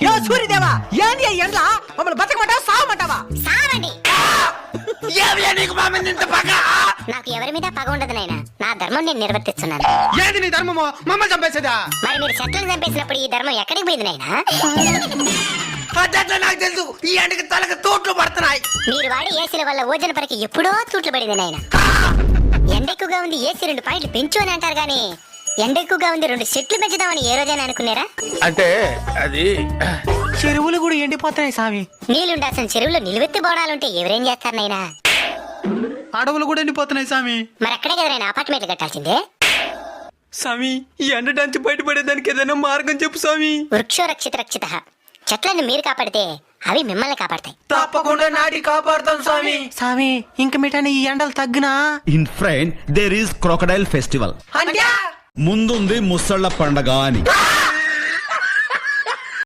యో సూర్యదేవా ఏంది ఎండ్లా మమ్మల్ని బతకమంటావా సావమంటావా? సావండి. ఏమియా నీకు మా మీద ఇంత పగ? నాకు ఎవరి మీద పగ ఉండదు నాయనా, నా ధర్మం నేను నిర్వర్తిస్తున్నాను. ఏది నీ ధర్మమో? మమ్మల్ని చంపేసేదా? మరి మీరు చెట్లను చంపేసినప్పుడు ఈ ధర్మం ఎక్కడికి పోయింది నాయనా? అట్లా నాకు తెలుసు. ఈ ఎండకి తలకు తోట్లు పడుతున్నాయి. మీరు వాడి ఏసీల వల్ల ఓజన పరికి ఎప్పుడో తూట్లు పడింది నాయనా. ఎండ ఎక్కువగా ఉంది, ఏసీ 2 పాయింట్లు పెంచు అని అంటారు గానీ ఎండ ఎక్కువగా ఉంది 2 చెట్లు పెంచుదామని ఏ రోజైనా అనుకున్నారా? అంటే అది చెరువులు కూడా ఎండిపోతున్నాయి స్వామి. నీళ్ళుండాల్సిన చెరువులో నిలువెత్తి బోడాలుంటే ఎవరేం చేస్తారు నాయనా? అడవులు కూడా ఎండిపోతున్నాయి స్వామి. మరి అక్కడే కదా నాయనా అపార్ట్మెంట్లు కట్టాల్సిందే. స్వామి ఈ ఎండ నుంచి బయటపడేదానికి ఏదైనా మార్గం చెప్పు స్వామి. వృక్షో రక్షిత రక్షిత. చెట్లను మీరు కాపాడితే అవి మిమ్మల్ని కాపాడతాయి. తప్పకుండా నాటి కాపాడుతాం స్వామి. స్వామి ఇంక మిఠాని ఈ ఎండలు తగ్గునా? In front there is crocodile festival. అంటే ముందుంది ముసళ్ళ పండగ అని.